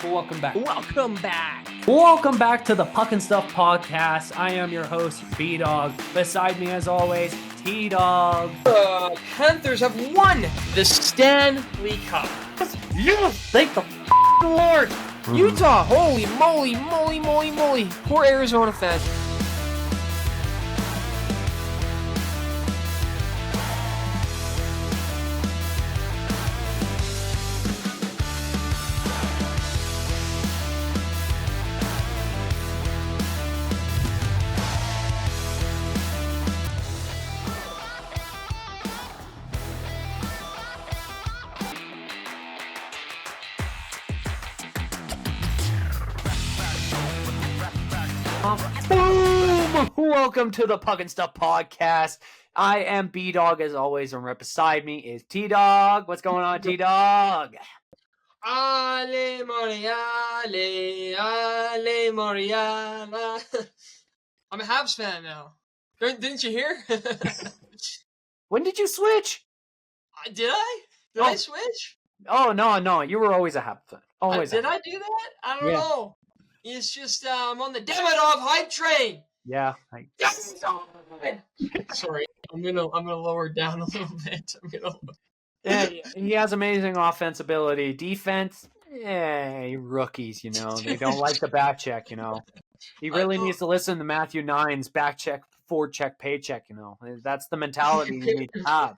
Welcome back. Welcome back. Welcome back to the Puck and Stuff podcast. I am your host, B-Dawg. Beside me, as always, T-Dawg. Panthers have won the Stanley Cup. Yes! Thank the Lord! Utah, holy moly. Poor Arizona fans. Boom! Welcome to the Puck and Stuff podcast. I am B-Dawg, as always, and right beside me is T-Dawg. What's going on, T-Dawg? Ale Mariana. I'm a Habs fan now. Didn't you hear? When did you switch? Did I? Did I switch? Oh, no. You were always a Habs fan. Always. Did I do that? I don't know. It's just I'm on the Demidov hype train. Yeah. Sorry, I'm gonna lower it down a little bit. Yeah, he has amazing offense ability. Defense, rookies, they don't like the back check, He really needs to listen to Matthew Nine's back check, forecheck, paycheck, That's the mentality you need to have.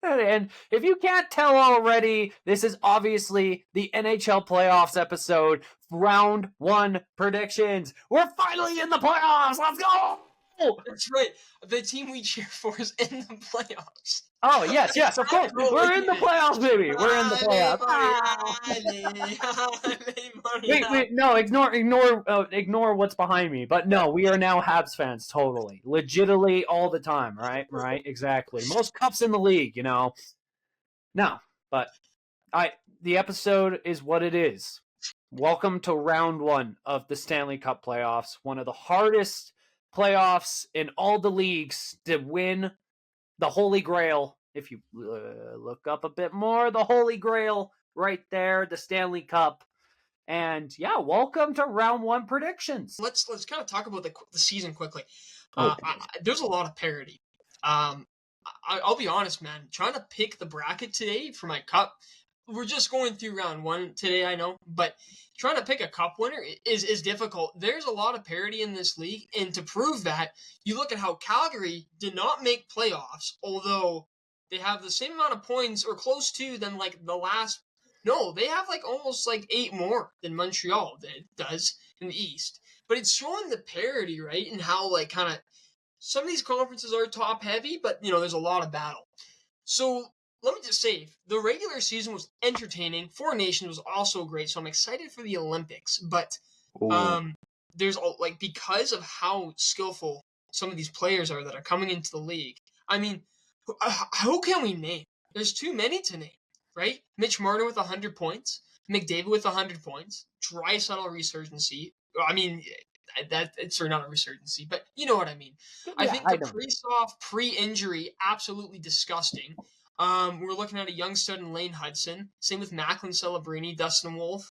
And if you can't tell already, this is obviously the NHL Playoffs episode, round 1 predictions. We're finally in the playoffs. Let's go! That's right. The team we cheer for is in the playoffs. Oh, yes, of course. We're in the playoffs, baby. We're in the playoffs. Wait, no, ignore what's behind me. But no, we are now Habs fans, totally. Legitimately all the time, right? Right, exactly. Most cups in the league, No, but the episode is what it is. Welcome to round 1 of the Stanley Cup Playoffs. One of the hardest playoffs in all the leagues to win. The Holy Grail, if you look up a bit more, the Holy Grail right there, the Stanley Cup. And yeah, welcome to round 1 predictions. Let's kind of talk about the season quickly. Okay. There's a lot of parity. I'll be honest, man. Trying to pick the bracket today for my cup, we're just going through round 1 today, I know, but trying to pick a cup winner is difficult. There's a lot of parity in this league, and to prove that, you look at how Calgary did not make playoffs, although they have the same amount of points or close to than they have almost 8 more than Montreal does in the East. But it's showing the parity, right? And how kind of some of these conferences are top heavy, but there's a lot of battle. So let me just say, the regular season was entertaining. Four Nations was also great, so I'm excited for the Olympics. But there's because of how skillful some of these players are that are coming into the league. I mean, who can we name? There's too many to name, right? Mitch Marner with 100 points, McDavid with 100 points, Draisaitl resurgency. I mean, it's not a resurgency, but you know what I mean. Yeah, I think Kaprizov pre-injury, absolutely disgusting. We're looking at a young stud in Lane Hudson. Same with Macklin Celebrini, Dustin Wolf,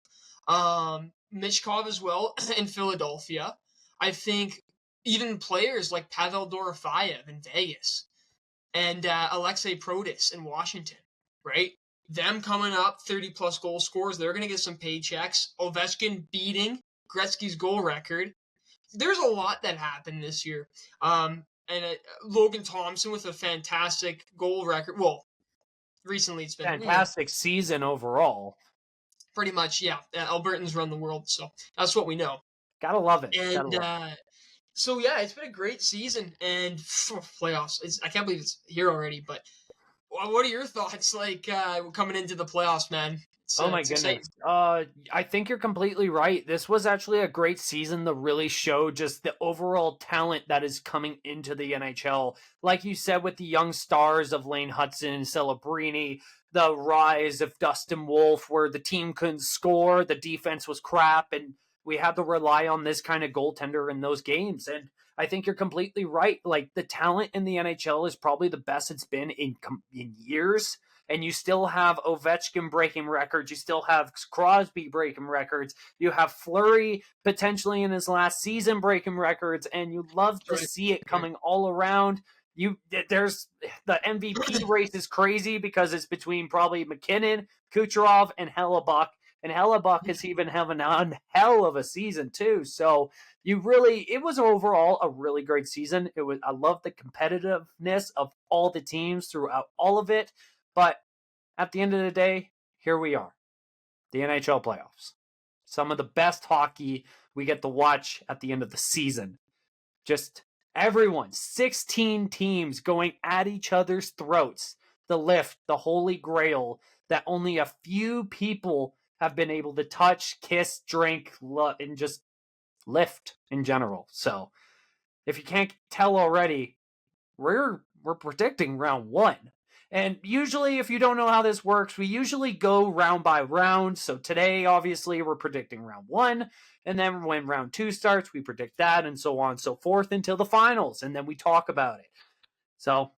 Michkov as well in Philadelphia. I think even players like Pavel Dorofeyev in Vegas and Alexei Protas in Washington, right? Them coming up, 30-plus goal scorers. They're going to get some paychecks. Ovechkin beating Gretzky's goal record. There's a lot that happened this year. And Logan Thompson with a fantastic goal record. Well, recently it's been fantastic season overall. Pretty much, yeah. Albertans run the world, so that's what we know. Gotta love it. And so yeah, it's been a great season and playoffs. I can't believe it's here already. But what are your thoughts coming into the playoffs, man? Oh my goodness. I think you're completely right. This was actually a great season that really showed just the overall talent that is coming into the NHL. Like you said, with the young stars of Lane Hudson and Celebrini, the rise of Dustin Wolf, where the team couldn't score, the defense was crap, and we had to rely on this kind of goaltender in those games. And I think you're completely right. Like, the talent in the NHL is probably the best it's been in years. and you still have Ovechkin breaking records. You still have Crosby breaking records. You have Fleury potentially in his last season breaking records, and you love to see it coming all around. There's the MVP race is crazy because it's between probably McKinnon, Kucherov, and Hellebuck. And Hellebuck is even having a hell of a season too. So it was overall a really great season. I love the competitiveness of all the teams throughout all of it. But at the end of the day, here we are, the NHL playoffs. Some of the best hockey we get to watch at the end of the season. Just everyone, 16 teams going at each other's throats. The lift, the holy grail that only a few people have been able to touch, kiss, drink, and just lift in general. So if you can't tell already, we're predicting round 1. And usually, if you don't know how this works, we usually go round by round. So today, obviously, we're predicting round 1. And then when round 2 starts, we predict that, and so on and so forth until the finals. And then we talk about it. So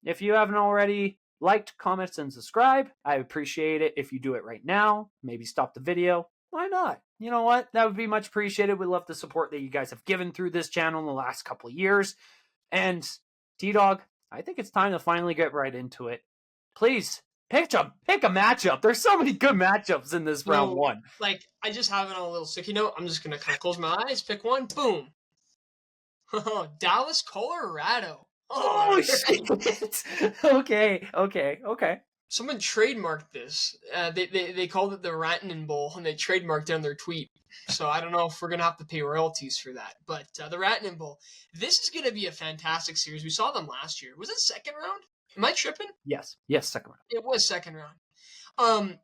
if you haven't already liked, comments, and subscribe, I appreciate it if you do it right now. Maybe stop the video. Why not? You know what? That would be much appreciated. We love the support that you guys have given through this channel in the last couple of years. And T-Dawg, I think it's time to finally get right into it. Please, pick a matchup. There's so many good matchups in this round 1. Like, I just have it on a little sticky note. I'm just going to kind of close my eyes, pick one, boom. Dallas, Colorado. Oh, shit. Okay. Someone trademarked this. They called it the Rantanen Bowl, and they trademarked it on their tweet. So I don't know if we're going to have to pay royalties for that. But the Rantanen Bowl, this is going to be a fantastic series. We saw them last year. Was it second round? Am I tripping? Yes, second round. It was second round.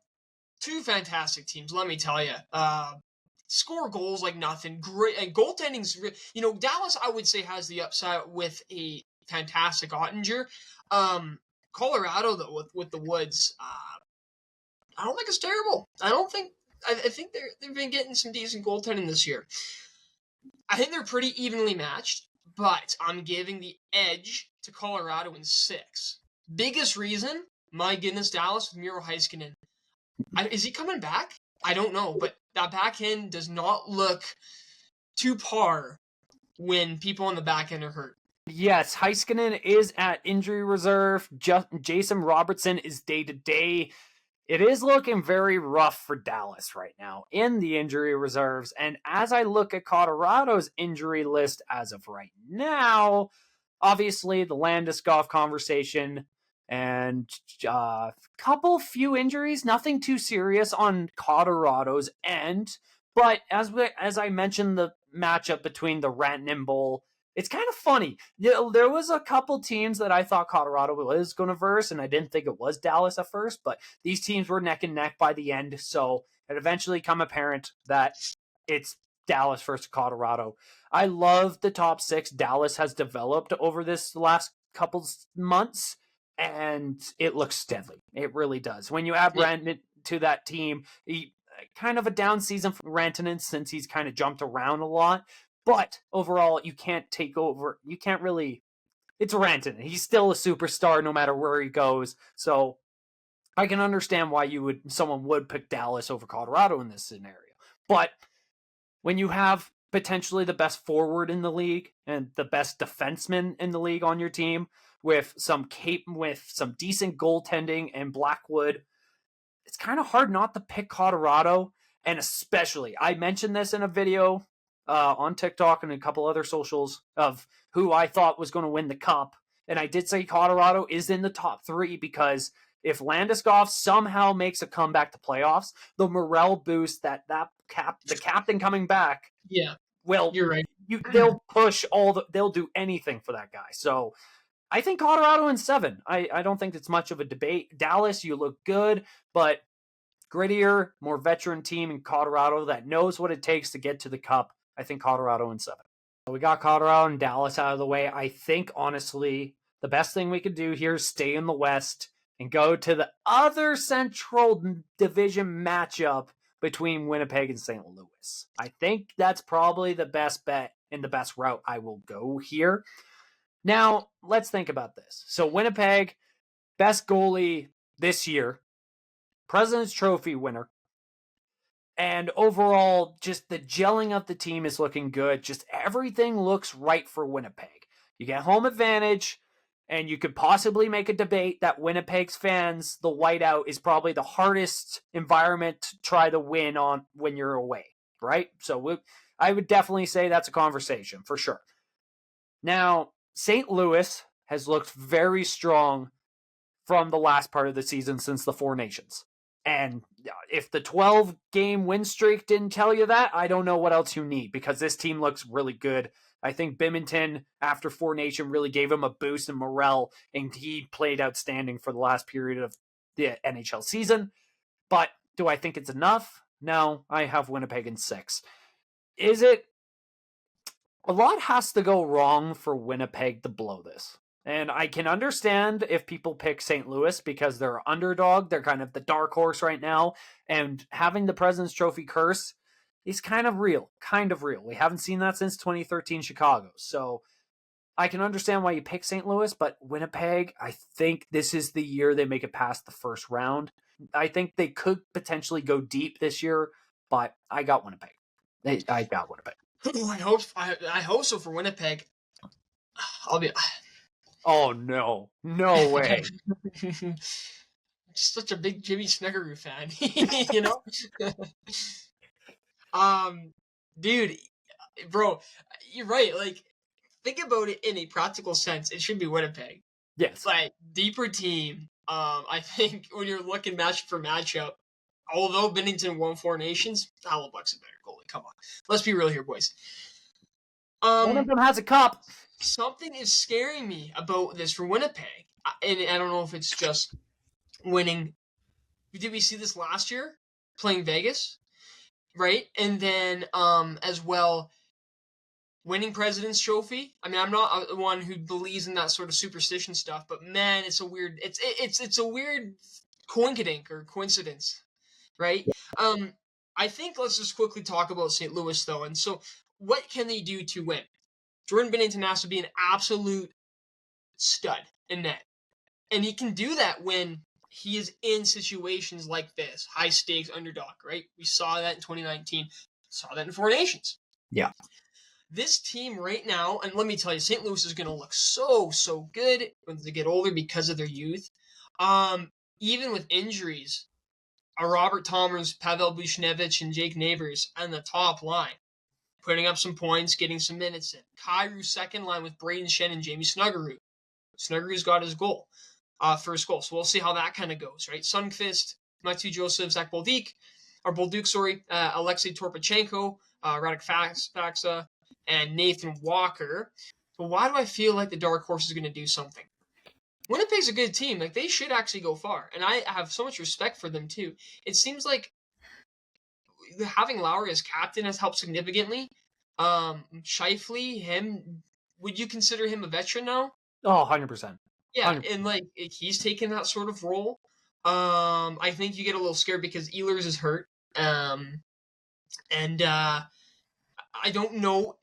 Two fantastic teams, let me tell you. Score goals like nothing. Great. And goaltending's, Dallas, I would say, has the upside with a fantastic Ottinger. Colorado, though, with the Woods, I don't think it's terrible. I think they've been getting some decent goaltending this year. I think they're pretty evenly matched, but I'm giving the edge to Colorado in 6. Biggest reason, my goodness, Dallas with Miro Heiskanen. Is he coming back? I don't know, but that back end does not look to par when people on the back end are hurt. Yes, Heiskanen is at injury reserve. Jason Robertson is day-to-day. It is looking very rough for Dallas right now in the injury reserves. And as I look at Colorado's injury list as of right now, obviously the Landeskog conversation and a few injuries, nothing too serious on Colorado's end. But as I mentioned, the matchup between the Rantanen Bowl, it's kind of funny. There was a couple teams that I thought Colorado was going to verse, and I didn't think it was Dallas at first, but these teams were neck and neck by the end, so it eventually became apparent that it's Dallas versus Colorado. I love the top 6 Dallas has developed over this last couple months, and it looks deadly. It really does. When you add Rantanen to that team, kind of a down season for Rantanen since he's kind of jumped around a lot. But overall, you can't take over. You can't really. It's Rantanen. He's still a superstar no matter where he goes. So I can understand why someone would pick Dallas over Colorado in this scenario. But when you have potentially the best forward in the league and the best defenseman in the league on your team with some decent goaltending and Blackwood, it's kind of hard not to pick Colorado. And especially, I mentioned this in a video on TikTok and a couple other socials of who I thought was going to win the cup. And I did say Colorado is in the top 3 because if Landeskog somehow makes a comeback to playoffs, the morale boost the captain coming back. Yeah. Well, you're right. They'll push they'll do anything for that guy. So I think Colorado in 7. I don't think it's much of a debate. Dallas, you look good, but grittier, more veteran team in Colorado that knows what it takes to get to the cup. I think Colorado in 7. So we got Colorado and Dallas out of the way. I think, honestly, the best thing we could do here is stay in the West and go to the other Central Division matchup between Winnipeg and St. Louis. I think that's probably the best bet and the best route I will go here. Now, let's think about this. So Winnipeg, best goalie this year, President's Trophy winner. And overall, just the gelling of the team is looking good. Just everything looks right for Winnipeg. You get home advantage, and you could possibly make a debate that Winnipeg's fans, the whiteout, is probably the hardest environment to try to win on when you're away, right? So I would definitely say that's a conversation for sure. Now, St. Louis has looked very strong from the last part of the season since the Four Nations. And if the 12-game win streak didn't tell you that, I don't know what else you need, because this team looks really good. I think Bimington, after Four Nation, really gave him a boost in morale, and he played outstanding for the last period of the NHL season. But do I think it's enough? No, I have Winnipeg in 6. Is it? A lot has to go wrong for Winnipeg to blow this. And I can understand if people pick St. Louis because they're underdog. They're kind of the dark horse right now. And having the President's Trophy curse is kind of real. Kind of real. We haven't seen that since 2013 Chicago. So I can understand why you pick St. Louis. But Winnipeg, I think this is the year they make it past the first round. I think they could potentially go deep this year. But I got Winnipeg. I got Winnipeg. I hope so for Winnipeg. I'll be... Oh, no. No way. Such a big Jimmy Snuggerud fan, you know? Dude, bro, you're right. Like, think about it in a practical sense. It should be Winnipeg. Yes. Like, deeper team. I think when you're looking matchup for matchup, although Bennington won Four Nations, Hellebuyck's a better goalie. Come on. Let's be real here, boys. One of them has a cup. Something is scaring me about this for Winnipeg. And I don't know if it's just winning. Did we see this last year? Playing Vegas? Right? And then as well, winning President's Trophy. I mean, I'm not one who believes in that sort of superstition stuff, but man, it's a weird it's a weird coinkydink or coincidence, right? I think let's just quickly talk about St. Louis though. And so what can they do to win? Jordan Binnington has to be an absolute stud in net. And he can do that when he is in situations like this, high stakes underdog, right? We saw that in 2019, saw that in Four Nations. Yeah. This team right now, and let me tell you, St. Louis is going to look so good when they get older because of their youth. Even with injuries, Robert Thomas, Pavel Buchnevich, and Jake Neighbors on the top line, putting up some points, getting some minutes in. Kyrou second line with Braden Shen and Jamie Snuggerud. Snuggerud's got his goal, first goal. So we'll see how that kind of goes, right? Sundqvist, Matthew Joseph, Zach Bolduc, Alexei Torpachenko, Radek Faksa, and Nathan Walker. But why do I feel like the dark horse is going to do something? Winnipeg's a good team. Like, they should actually go far. And I have so much respect for them, too. It seems like having Lowry as captain has helped significantly. Scheifele, would you consider him a veteran now? Oh, 100%. Yeah, 100%. And like he's taken that sort of role. I think you get a little scared because Ehlers is hurt. I don't know.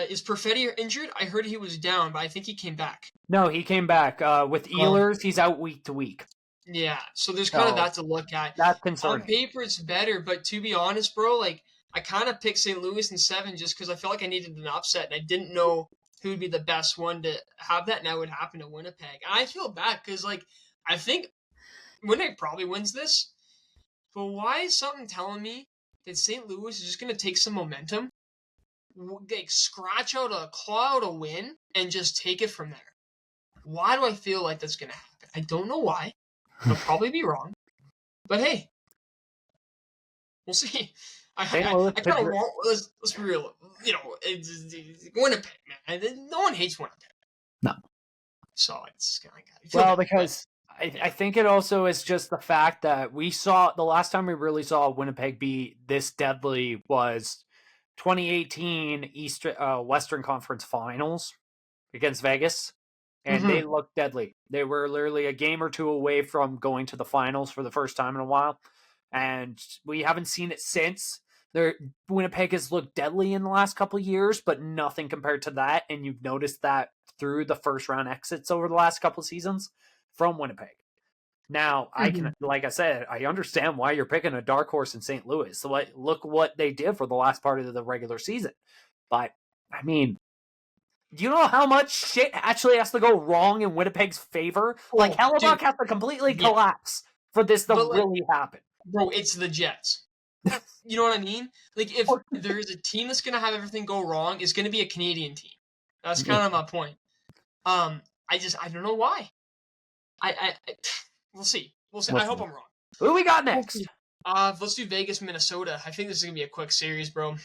Is Perfetti injured? I heard he was down, but I think he came back. No, he came back. With Ehlers, he's out week to week. Yeah, so there's kind of that to look at. That's concerning. On paper, it's better, but to be honest, bro, like I kind of picked St. Louis in 7 just because I felt like I needed an upset, and I didn't know who would be the best one to have that, and that would happen to Winnipeg. And I feel bad because, like, I think Winnipeg probably wins this, but why is something telling me that St. Louis is just going to take some momentum, like scratch out a claw out a win, and just take it from there? Why do I feel like that's going to happen? I don't know why. I'll probably be wrong, but hey, we'll see. I kind of want. Let's be real. You know, Winnipeg, man. No one hates Winnipeg. No. So it's kind of because I think it also is just the fact that we saw the last time we really saw Winnipeg be this deadly was 2018 Western Conference Finals against Vegas. And they looked deadly. They were literally a game or two away from going to the finals for the first time in a while. And we haven't seen it since. Winnipeg has looked deadly in the last couple of years, but nothing compared to that. And you've noticed that through the first round exits over the last couple of seasons from Winnipeg. Now, I can, like I said, I understand why you're picking a dark horse in St. Louis. So look what they did for the last part of the regular season. But, I mean, do you know how much shit actually has to go wrong in Winnipeg's favor? Like, Hellebuck has to completely collapse for this to really happen. Bro, it's the Jets. You know what I mean? Like, if there's a team that's going to have everything go wrong, it's going to be a Canadian team. That's kind of my point. I don't know why. We'll see. I hope I'm wrong. Who we got next? Let's do Vegas, Minnesota. I think this is going to be a quick series, bro.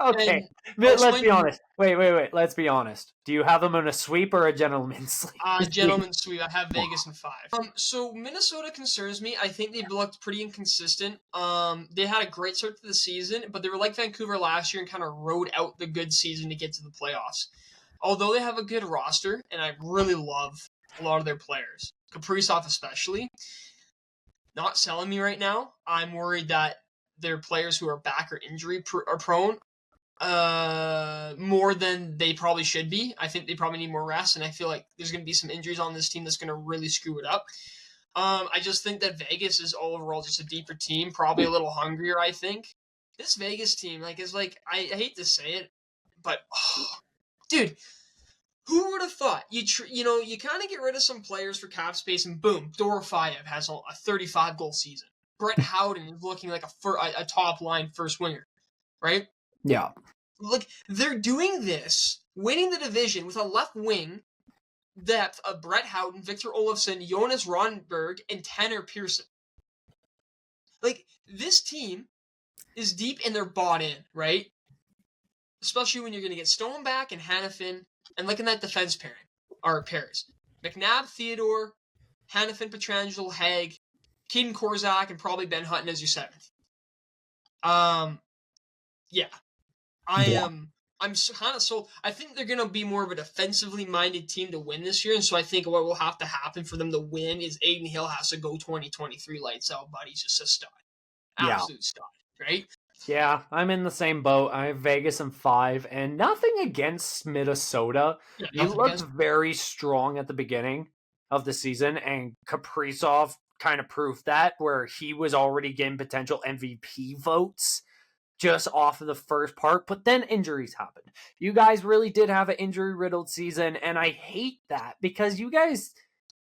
Okay, let's be honest. Wait. Let's be honest. Do you have them in a sweep or a gentleman's sweep? Gentleman's sweep. I have Vegas in 5. So Minnesota concerns me. I think they've looked pretty inconsistent. They had a great start to the season, but they were like Vancouver last year and kind of rode out the good season to get to the playoffs. Although they have a good roster, and I really love a lot of their players, Kaprizov especially, not selling me right now. I'm worried that their players who are back or injury are prone more than they probably should be. I think they probably need more rest, and I feel like there's going to be some injuries on this team that's going to really screw it up. I just think that Vegas is overall just a deeper team, probably a little hungrier, I think. This Vegas team, I hate to say it, but, dude, who would have thought? You kind of get rid of some players for cap space, and boom, Dorofeyev has a 35-goal season. Brett Howden is looking like a top-line first winger, right? Yeah. Look, they're doing this, winning the division with a left wing depth of Brett Howden, Victor Olofsson, Jonas Ronberg, and Tanner Pearson. Like, this team is deep and they're bought in, right? Especially when you're going to get Stone back and Hannafin, and looking at defense pairs. McNabb, Theodore, Hannafin, Pietrangelo, Haig, Keaton Korczak, and probably Ben Hutton as your 7th. Yeah. I'm kind of sold. I think they're going to be more of a defensively minded team to win this year, and so I think what will have to happen for them to win is Aiden Hill has to go 2023 lights out, but he's just a stud. Absolute stud, right? Yeah, I'm in the same boat. I have Vegas in 5, and nothing against Minnesota. Yeah, you looked very strong at the beginning of the season, and Kaprizov kind of proved that, where he was already getting potential MVP votes just off of the first part, but then injuries happened. You guys really did have an injury-riddled season, and I hate that because you guys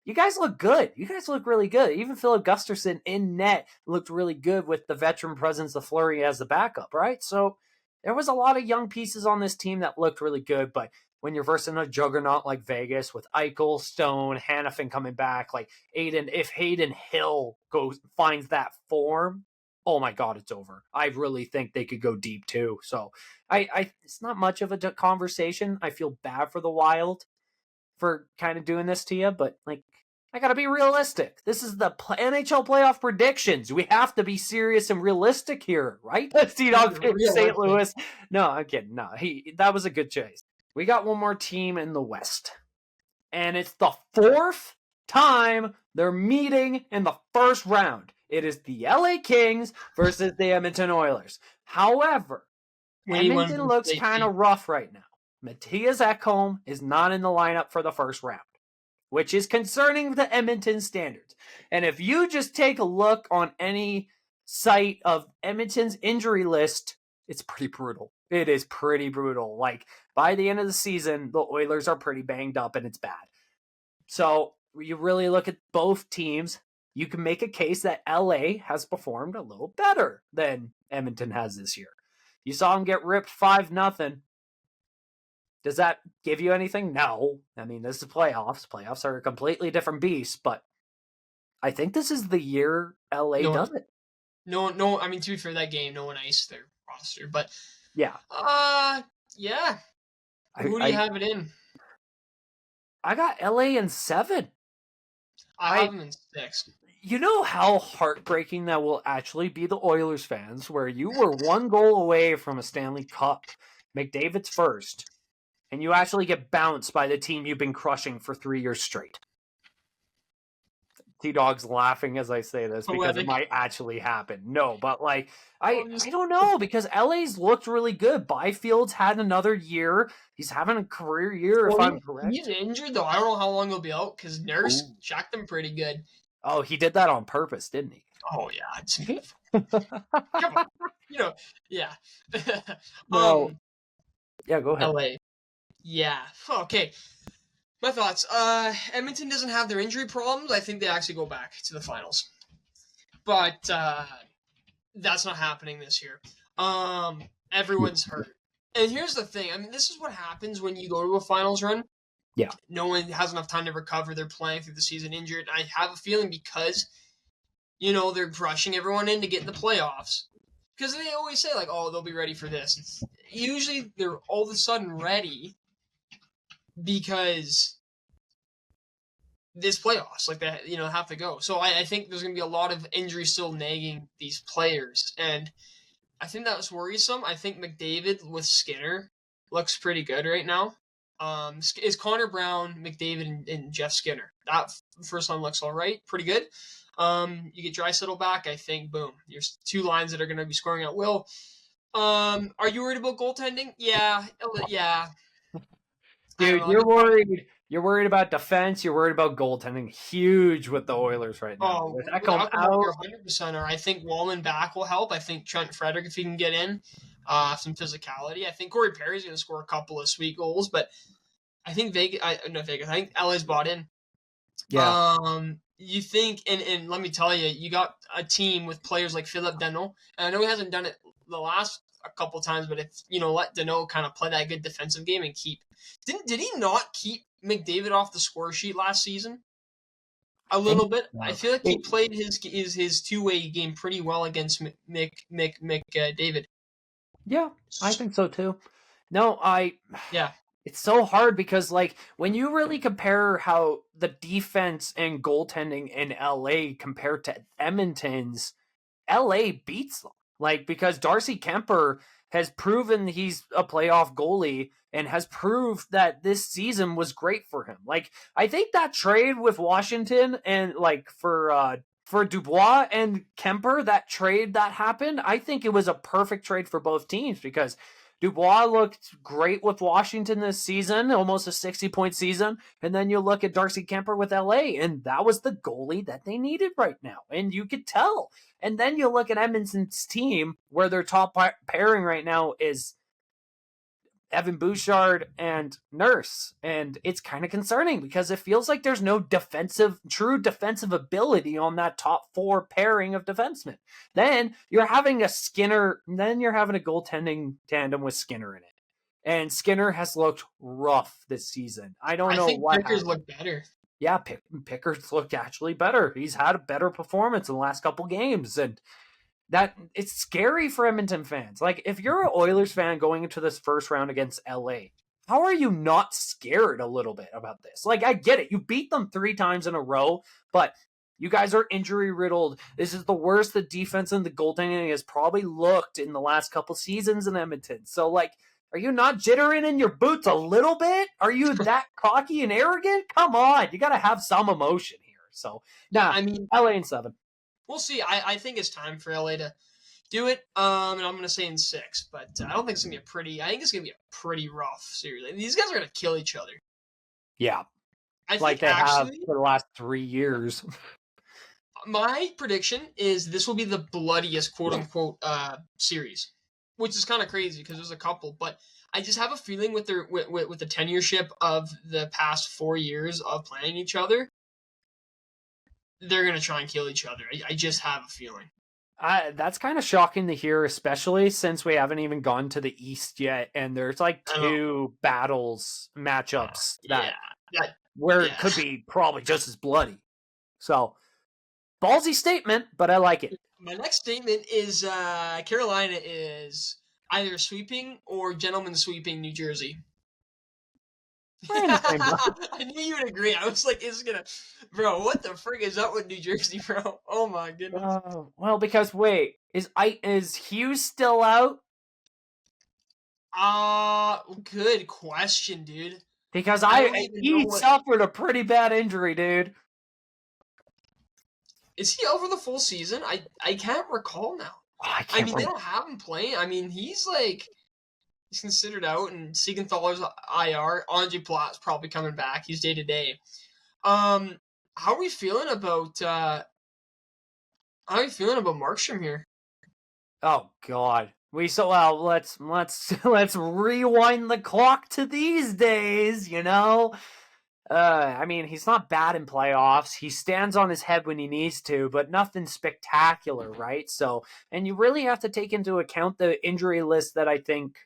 look good. You guys look really good. Even Philip Gustafsson in net looked really good with the veteran presence of Fleury as the backup, right? So there was a lot of young pieces on this team that looked really good, but when you're versing a juggernaut like Vegas with Eichel, Stone, Hannafin coming back, like if Hayden Hill finds that form, oh my God, it's over. I really think they could go deep too. So it's not much of a conversation. I feel bad for the Wild for kind of doing this to you, but like, I gotta be realistic. This is the NHL playoff predictions. We have to be serious and realistic here, right? T-Dawg St. Louis. No, I'm kidding. No, that was a good choice. We got one more team in the West, and it's the 4th time they're meeting in the first round. It is the LA Kings versus the Edmonton Oilers. However, Edmonton looks kind of rough right now. Matthias Ekholm is not in the lineup for the first round, which is concerning to Edmonton standards. And if you just take a look on any site of Edmonton's injury list, it's pretty brutal. It is pretty brutal. Like, by the end of the season, the Oilers are pretty banged up and it's bad. So you really look at both teams, you can make a case that LA has performed a little better than Edmonton has this year. You saw them get ripped 5-0. Does that give you anything? No. I mean, this is playoffs. Playoffs are a completely different beast, but I think this is the year LA does it. No, I mean, to be fair, that game, no one iced their roster, but yeah. Yeah. Who do you have it in? I got LA in 7. I have them in 6. You know how heartbreaking that will actually be the Oilers fans, where you were 1 goal away from a Stanley Cup, McDavid's first, and you actually get bounced by the team you've been crushing for 3 years straight. T-Dawg's laughing as I say this because it Poetic. might actually happen. No, but like I'm I just don't know because LA's looked really good. Byfield's had another year. He's having a career year, if I'm he's correct. injured though. I don't know how long he'll be out because Nurse Ooh. checked him pretty good. Oh, he did that on purpose, didn't he? Oh yeah, come on, yeah. No. Yeah, go ahead. LA, yeah. Okay, my thoughts. Edmonton doesn't have their injury problems. I think they actually go back to the finals, but that's not happening this year. Everyone's hurt. And here's the thing. I mean, this is what happens when you go to a finals run. Yeah. No one has enough time to recover. They're playing through the season injured. I have a feeling because, they're rushing everyone in to get in the playoffs. Because they always say, like, oh, they'll be ready for this. Usually they're all of a sudden ready because this playoffs, like, they, have to go. So I think there's going to be a lot of injuries still nagging these players. And I think that was worrisome. I think McDavid with Skinner looks pretty good right now. Is Connor Brown, McDavid, and Jeff Skinner. That first line looks all right, pretty good. You get Draisaitl back, I think, boom. There's two lines that are going to be scoring at will. Are you worried about goaltending? Yeah. Dude, you're worried. You're worried about defense. You're worried about goaltending. Huge with the Oilers right now. Oh, With Ekholm you're out, 100%. Or I think Wallman back will help. I think Trent Frederick, if he can get in, some physicality. I think Corey Perry's going to score a couple of sweet goals, but I think Vegas. I think LA's bought in. yeah. You think, and let me tell you, you got a team with players like Philip Danault, and I know he hasn't done it the last a couple times, but if let Danault kind of play that good defensive game and keep. Did he not keep McDavid off the score sheet last season? A little bit. I feel like he played his two-way game pretty well against David. Yeah, I think so too. No, Yeah. It's so hard because like when you really compare how the defense and goaltending in LA compared to Edmonton's, LA beats them. Like because Darcy Kemper has proven he's a playoff goalie and has proved that this season was great for him. Like I think that trade with Washington and like for Dubois and Kemper, that trade that happened, I think it was a perfect trade for both teams because Dubois looked great with Washington this season, almost a 60-point season. And then you look at Darcy Kemper with LA, and that was the goalie that they needed right now. And you could tell. And then you look at Edmonton's team, where their top pairing right now is Evan Bouchard and Nurse. And it's kind of concerning because it feels like there's no true defensive ability on that top four pairing of defensemen. Then you're having a goaltending tandem with Skinner in it. And Skinner has looked rough this season. I don't know what Pickers look better. Yeah, Pickers looked actually better. He's had a better performance in the last couple games. And that it's scary for Edmonton fans. Like if you're an Oilers fan going into this first round against LA, how are you not scared a little bit about this? Like I get it. You beat them 3 times in a row, but you guys are injury riddled. This is the worst the defense and the goaltending has probably looked in the last couple seasons in Edmonton. So like, are you not jittering in your boots a little bit? Are you that cocky and arrogant? Come on. You got to have some emotion here. So, I mean, LA in 7. We'll see. I think it's time for LA to do it. And I'm going to say in 6, but I don't think it's going to be I think it's going to be a pretty rough series. These guys are going to kill each other. Yeah. I like they have for the last 3 years. My prediction is this will be the bloodiest quote unquote series, which is kind of crazy because there's a couple, but I just have a feeling with the tenureship of the past 4 years of playing each other, they're going to try and kill each other. I just have a feeling. That's kind of shocking to hear, especially since we haven't even gone to the East yet, and there's like 2 matchups where it could be probably just as bloody. So, ballsy statement, but I like it. My next statement is Carolina is either sweeping or gentlemen sweeping New Jersey. I knew you would agree. I was like, bro, what the frick is up with New Jersey, bro? Oh my goodness. Well, because wait, is Hughes still out? Good question, dude. Because he suffered a pretty bad injury, dude. Is he out for the full season? I can't recall now. Oh, I I can't mean, they remember. don't have him playing. I mean, he's considered out, and Siegenthaler's IR. Andre Platt's probably coming back. He's day to day. Um, how are we feeling about Markstrom here? Oh God. Let's rewind the clock to these days, you know? I mean, he's not bad in playoffs. He stands on his head when he needs to, but nothing spectacular, right? So, and you really have to take into account the injury list that I think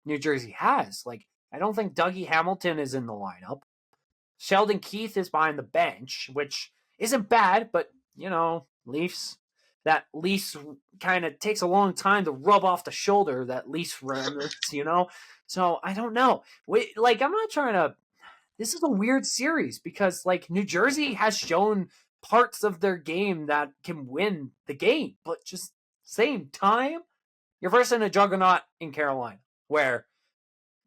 New Jersey has. Like, I don't think Dougie Hamilton is in the lineup. Sheldon Keefe is behind the bench, which isn't bad, but Leafs kind of takes a long time to rub off the shoulder, that Leafs remnants. So I don't know. I'm not trying to. This is a weird series because New Jersey has shown parts of their game that can win the game, but just same time, you're versing a juggernaut in Carolina where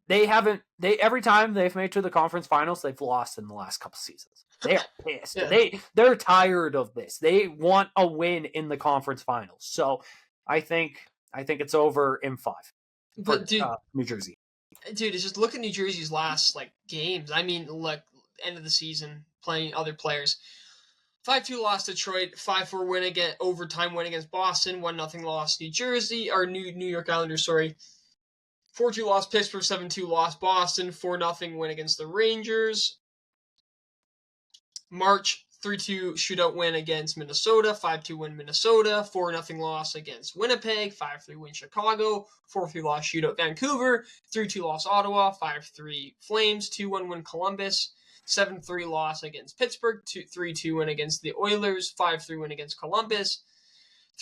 every time they've made it to the conference finals, they've lost in the last couple seasons. They are pissed. Yeah. They're tired of this. They want a win in the conference finals. So I think it's over in 5 for But dude, New Jersey. it's just look at New Jersey's last games. I mean, look, end of the season playing other players. 5-2 loss Detroit, 5-4 win against overtime win against Boston, 1-0 loss New Jersey or New York Islanders, sorry. 4-2 loss Pittsburgh, 7-2 loss Boston, 4-0 win against the Rangers. March 3-2 shootout win against Minnesota, 5-2 win Minnesota, 4-0 loss against Winnipeg, 5-3 win Chicago, 4-3 loss shootout Vancouver, 3-2 loss Ottawa, 5-3 Flames, 2-1 win Columbus, 7-3 loss against Pittsburgh, 3-2 win against the Oilers, 5-3 win against Columbus,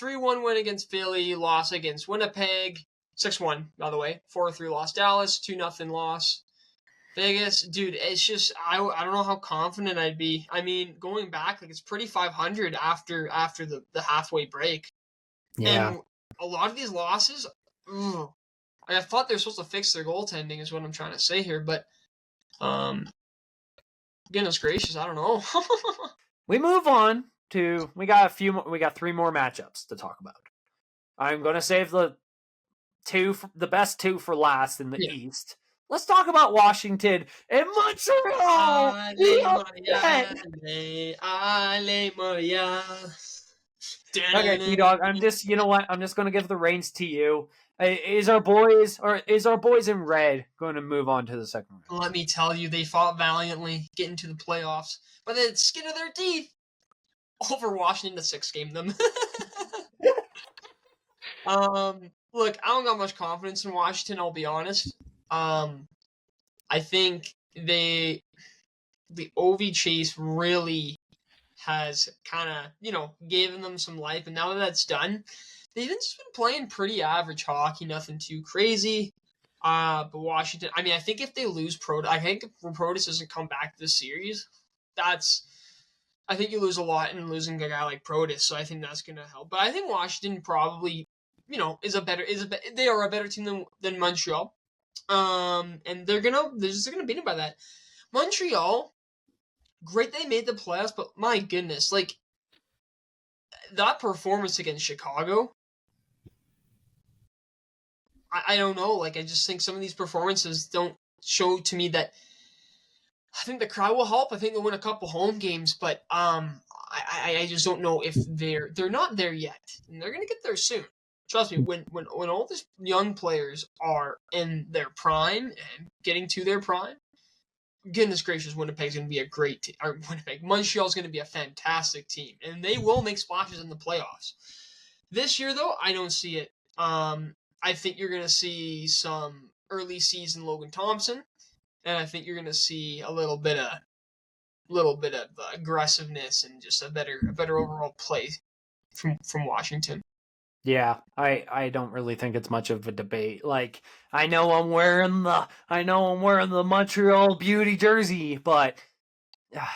3-1 win against Philly, loss against Winnipeg, 6-1 by the way, 4-3 loss Dallas, 2-0 loss Vegas. Dude, it's just I don't know how confident I'd be. I mean, going back, it's pretty 500 after the halfway break. Yeah. And a lot of these losses, I thought they're supposed to fix their goaltending is what I'm trying to say here, but goodness gracious, I don't know. We move on to we got 3 more matchups to talk about. I'm going to save the best 2 for last in the Yeah. East. Let's talk about Washington and Montreal. Okay, T-Dawg, I'm just going to give the reins to you. Is our boys in red going to move on to the second round? Let me tell you, they fought valiantly, getting to the playoffs, but the skin of their teeth over Washington to 6-game them. Look, I don't got much confidence in Washington, I'll be honest. I think the OV chase really has kind of, given them some life, and now that that's done, they've just been playing pretty average hockey, nothing too crazy. But Washington, I mean, I think if they lose I think if Protas doesn't come back to the series, I think you lose a lot in losing a guy like Protas, so I think that's going to help. But I think Washington probably, they are a better team than Montreal. And they're just gonna beat them by that. Montreal, great they made the playoffs, but my goodness, that performance against Chicago, I don't know. I just think some of these performances don't show to me that. I think the crowd will help. I think they'll win a couple home games, but I just don't know if they're not there yet, and they're gonna get there soon. Trust me, when all these young players are in their prime and getting to their prime, goodness gracious, Winnipeg's going to be a great team. Or Montreal's going to be a fantastic team, and they will make splashes in the playoffs. This year, though, I don't see it. I think you're going to see some early season Logan Thompson, and I think you're going to see a little bit of aggressiveness and just a better overall play from Washington. Yeah, I don't really think it's much of a debate. I know I'm wearing the Montreal Beauty jersey, but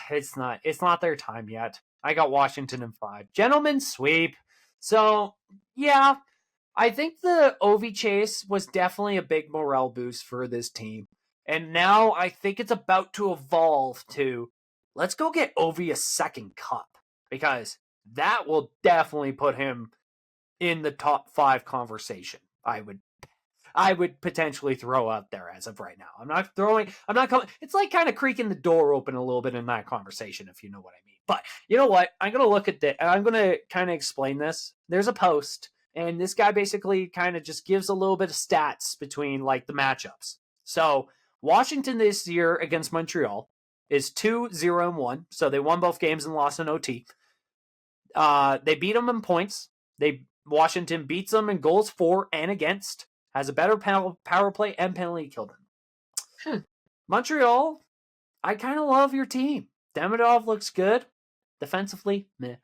it's not their time yet. I got Washington in 5. Gentlemen sweep. So, yeah, I think the Ovi chase was definitely a big morale boost for this team. And now I think it's about to evolve to let's go get Ovi a second cup, because that will definitely put him in the top 5 conversation. I would potentially throw out there as of right now. I'm not coming. It's like kind of creaking the door open a little bit in that conversation, if you know what I mean. But you know what? I'm going to look at and I'm going to kind of explain this. There's a post, and this guy basically kind of just gives a little bit of stats between like the matchups. So Washington this year against Montreal is 2-0-1. So they won both games and lost in OT. They beat them in points. Washington beats them in goals for and against. Has a better power play and penalty kill them. Montreal, I kind of love your team. Demidov looks good. Defensively, meh.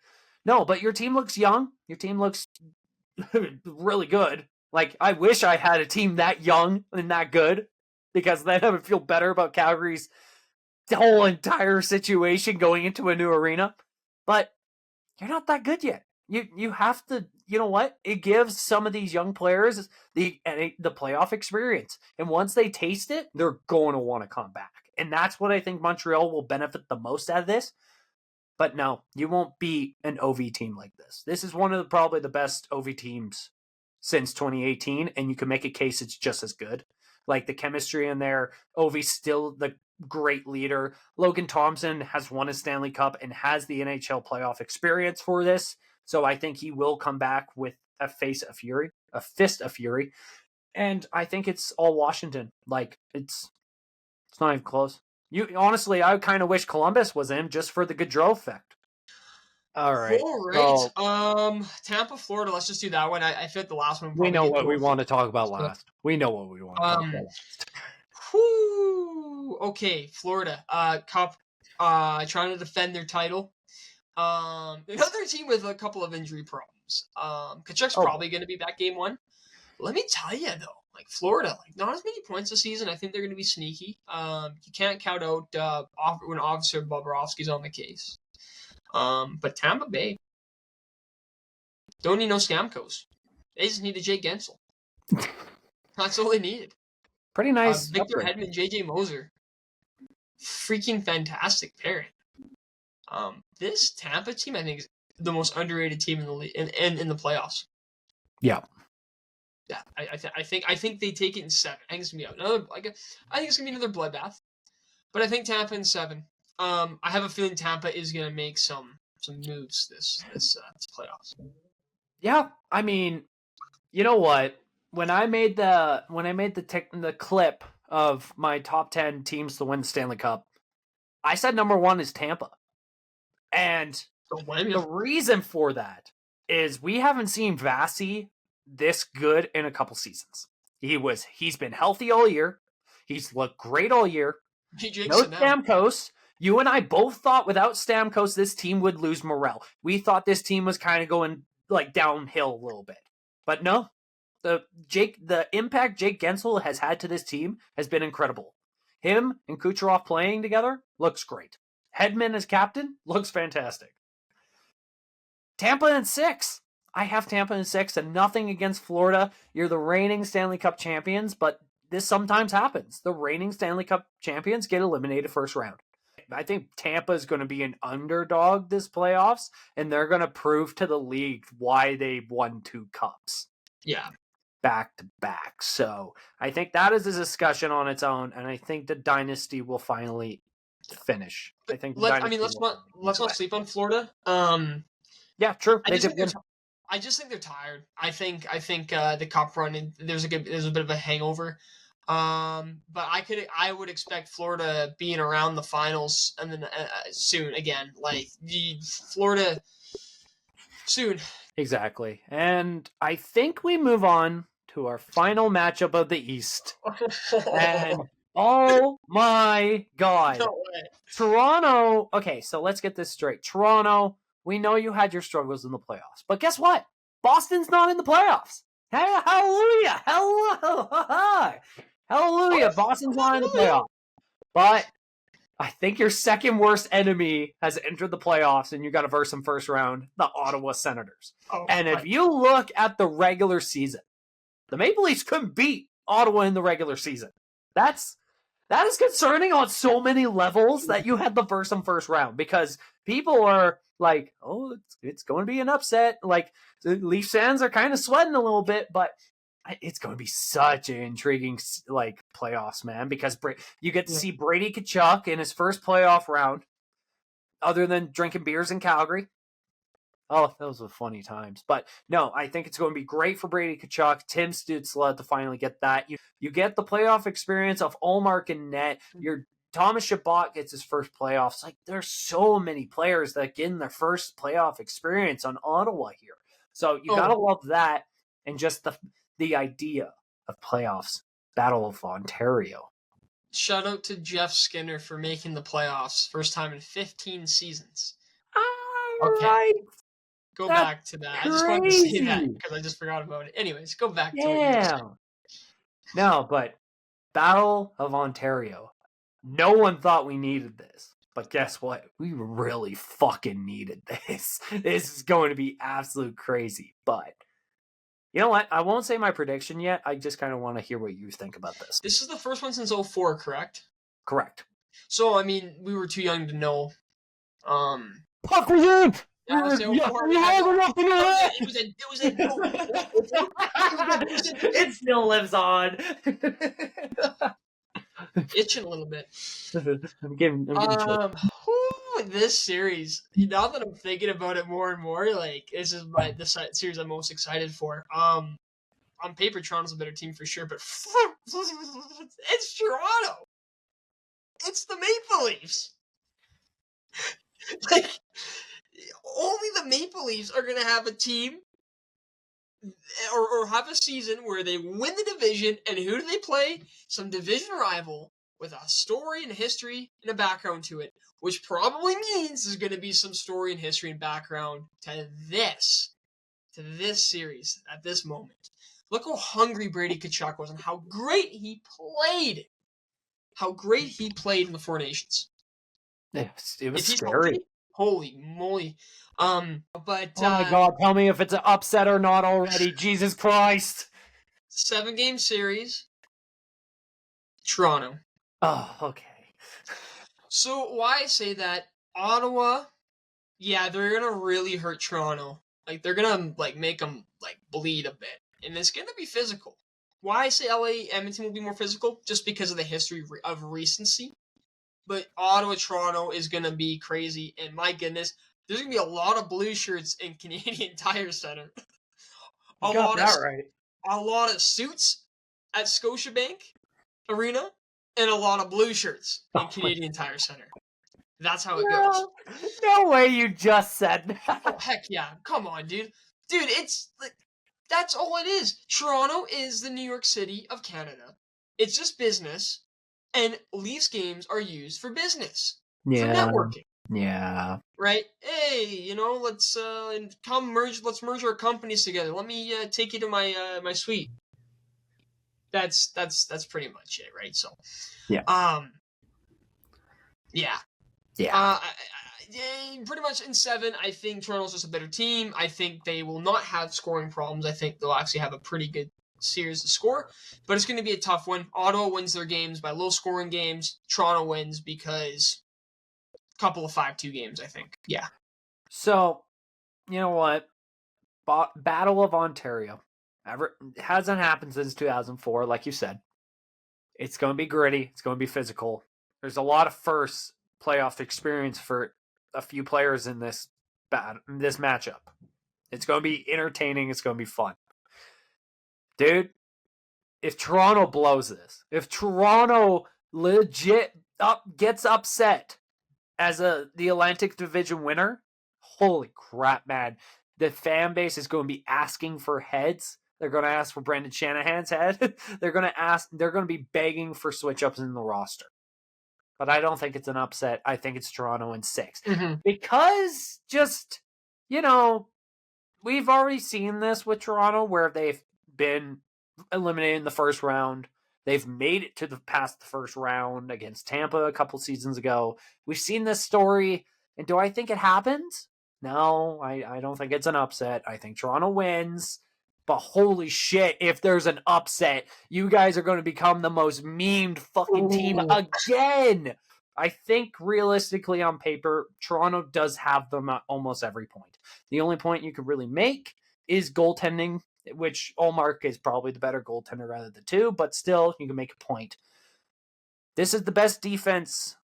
No, but your team looks young. Your team looks really good. Like, I wish I had a team that young and that good, because then I would feel better about Calgary's whole entire situation going into a new arena. But you're not that good yet. You have to, you know what? It gives some of these young players the playoff experience. And once they taste it, they're going to want to come back. And that's what I think Montreal will benefit the most out of this. But no, you won't beat an OV team like this. This is one of probably the best OV teams since 2018. And you can make a case it's just as good. Like the chemistry in there, OV's still the great leader. Logan Thompson has won a Stanley Cup and has the NHL playoff experience for this. So I think he will come back with a fist of fury. And I think it's all Washington. Like, it's not even close. Honestly, I kind of wish Columbus was in just for the Gaudreau effect. All right. Tampa, Florida. Let's just do that one. I feel like the last one. We know what we want to talk about last. Whew. Okay, Florida. Cup. Trying to defend their title. Another team with a couple of injury problems. Kachuk's probably going to be back game 1. Let me tell you though, like Florida, like not as many points this season. I think they're going to be sneaky. You can't count out when Officer Bobrovsky's on the case. But Tampa Bay don't need no Stamkos. They just need a Jake Gensel. That's all they needed. Pretty nice. Victor Hedman, JJ Moser. Freaking fantastic pairing. This Tampa team, I think, is the most underrated team in the league in the playoffs. Yeah. Yeah, I think they take it in 7. I think it's gonna be I think it's gonna be another bloodbath. But I think Tampa in 7. I have a feeling Tampa is gonna make some moves this playoffs. Yeah, I mean, you know what? When I made the clip of my top 10 teams to win the Stanley Cup, I said number 1 is Tampa. And the reason for that is we haven't seen Vasi this good in a couple seasons. He's been healthy all year. He's looked great all year. No Stamkos. You and I both thought without Stamkos, this team would lose morale. We thought this team was kind of going like downhill a little bit. But no, the impact Jake Gensel has had to this team has been incredible. Him and Kucherov playing together looks great. Hedman as captain looks fantastic. Tampa in 6. I have Tampa in 6, and nothing against Florida. You're the reigning Stanley Cup champions, but this sometimes happens. The reigning Stanley Cup champions get eliminated first round. I think Tampa is going to be an underdog this playoffs, and they're going to prove to the league why they won 2 cups. Yeah. Back to back. So I think that is a discussion on its own, and I think the dynasty will finally finish. Let's not sleep on Florida. Yeah, true. I just think they're tired. I think the cup run there's a bit of a hangover. But I would expect Florida being around the finals and then soon again. Like Florida soon. Exactly. And I think we move on to our final matchup of the East. And oh my God. No way. Toronto. Okay, so let's get this straight. Toronto, we know you had your struggles in the playoffs. But guess what? Boston's not in the playoffs. Hallelujah. Hallelujah. Boston's not in the playoffs. But I think your second worst enemy has entered the playoffs, and you got to verse them first round, the Ottawa Senators. If you look at the regular season, the Maple Leafs couldn't beat Ottawa in the regular season. That is concerning on so many levels that you had to verse them first round, because people are like, oh, it's going to be an upset. Like, the Leafs fans are kind of sweating a little bit, but it's going to be such an intriguing like playoffs, man, because you get to see Brady Tkachuk in his first playoff round, other than drinking beers in Calgary. Oh, those were funny times. But no, I think it's going to be great for Brady Tkachuk, Tim Stützle to finally get that. You get the playoff experience of Ullmark and net. Your Thomas Chabot gets his first playoffs. Like, there's so many players that get in their first playoff experience on Ottawa here. So you got to love that, and just the idea of playoffs, Battle of Ontario. Shout out to Jeff Skinner for making the playoffs. First time in 15 seasons. Okay. Right. Go back to that. Crazy. I just wanted to say that because I just forgot about it. Anyways, go back to it. No, but Battle of Ontario. No one thought we needed this. But guess what? We really fucking needed this. This is going to be absolute crazy. But you know what? I won't say my prediction yet. I just kind of want to hear what you think about this. This is the first one since 2004, correct? Correct. So, I mean, we were too young to know. Puck was in! It still lives on. Itching a little bit. I'm giving this series, now that I'm thinking about it more and more, like, this is the series I'm most excited for. On paper, Toronto's a better team for sure, but it's Toronto. It's the Maple Leafs. Like, only the Maple Leafs are going to have a team or have a season where they win the division, and who do they play? Some division rival with a story and history and a background to it, which probably means there's going to be some story and history and background to this series at this moment. Look how hungry Brady Tkachuk was and how great he played. How great he played in the Four Nations. It was scary. Holy moly. But oh my God, tell me if it's an upset or not already. Jesus Christ. 7-game series. Toronto. Oh, okay. So why I say that, Ottawa, yeah, they're going to really hurt Toronto. Like, they're going to make them bleed a bit. And it's going to be physical. Why I say LA Edmonton will be more physical? Just because of the history of recency. But Ottawa, Toronto is going to be crazy. And my goodness, there's going to be a lot of blue shirts in Canadian Tire Center. A lot of suits at Scotiabank Arena. And a lot of blue shirts in Canadian Tire Center. That's how it goes. No way you just said that. Oh, heck yeah. Come on, dude. Dude, it's that's all it is. Toronto is the New York City of Canada. It's just business. And Leafs games are used for business. Yeah. For networking. Yeah. Right? Hey, let's let's merge our companies together. Let me take you to my suite. That's pretty much it, right? So, yeah. Yeah. Pretty much in 7, I think Toronto's just a better team. I think they will not have scoring problems. I think they'll actually have a pretty good series to score, but it's going to be a tough one. Ottawa wins their games by low-scoring games. Toronto wins because a couple of 5-2 games, I think. Yeah. So, you know what? Battle of Ontario. It hasn't happened since 2004, like you said. It's going to be gritty. It's going to be physical. There's a lot of first playoff experience for a few players in this matchup. It's going to be entertaining. It's going to be fun. Dude, if Toronto blows this, if Toronto legit gets upset as the Atlantic Division winner, holy crap, man. The fan base is going to be asking for heads. They're going to ask for Brendan Shanahan's head. They're going to be begging for switch-ups in the roster. But I don't think it's an upset. I think it's Toronto in 6. Mm-hmm. Because just, we've already seen this with Toronto where they've been eliminated in the first round. They've made it past the first round against Tampa a couple seasons ago. We've seen this story. And do I think it happens? No, I don't think it's an upset. I think Toronto wins. But holy shit, if there's an upset, you guys are going to become the most memed fucking team again. I think realistically on paper, Toronto does have them at almost every point. The only point you could really make is goaltending, which Ullmark is probably the better goaltender out of the two, but still, you can make a point. This is the best defense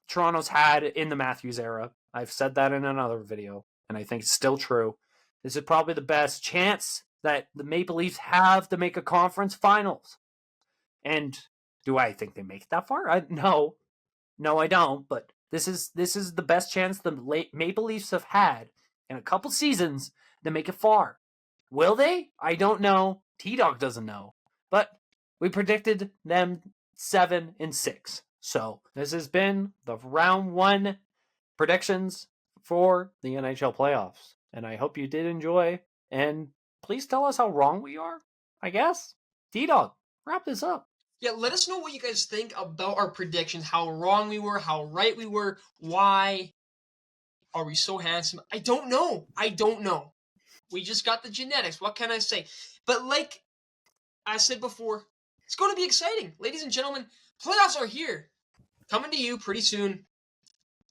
Toronto's had in the Matthews era. I've said that in another video, and I think it's still true. This is probably the best chance that the Maple Leafs have to make a conference finals. And do I think they make it that far? No, I don't. But this is the best chance the Maple Leafs have had in a couple seasons to make it far. Will they? I don't know. T-Dawg doesn't know. But we predicted them 7-6. So this has been the round 1 predictions for the NHL playoffs. And I hope you did enjoy. And please tell us how wrong we are, I guess. T-Dawg, wrap this up. Yeah, let us know what you guys think about our predictions, how wrong we were, how right we were, why are we so handsome? I don't know. We just got the genetics. What can I say? But like I said before, it's going to be exciting. Ladies and gentlemen, playoffs are here. Coming to you pretty soon.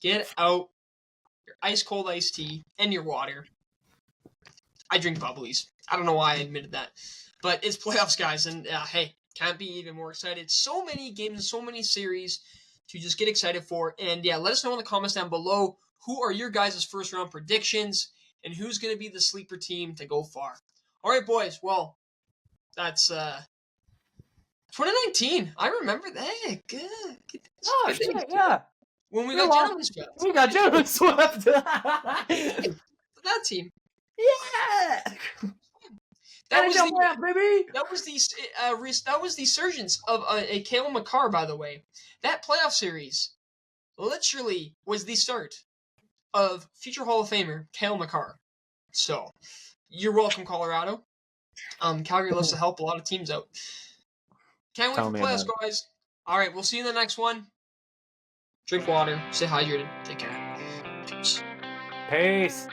Get out your ice-cold iced tea and your water. I drink bubblies. I don't know why I admitted that. But it's playoffs, guys. And hey, can't be even more excited. So many games, so many series to just get excited for. And yeah, let us know in the comments down below, who are your guys' first round predictions and who's going to be the sleeper team to go far. All right, boys. Well, that's 2019. I remember that. Good. Oh, shit, yeah. When we got gentlemen swept. We got gentlemen swept. That team. Yeah. That was the surgence of a Cale Makar, by the way. That playoff series literally was the start of future Hall of Famer Cale Makar. So, you're welcome, Colorado. Calgary loves to help a lot of teams out. Can't wait for playoffs, guys. All right, we'll see you in the next one. Drink water, stay hydrated, take care. Peace. Peace.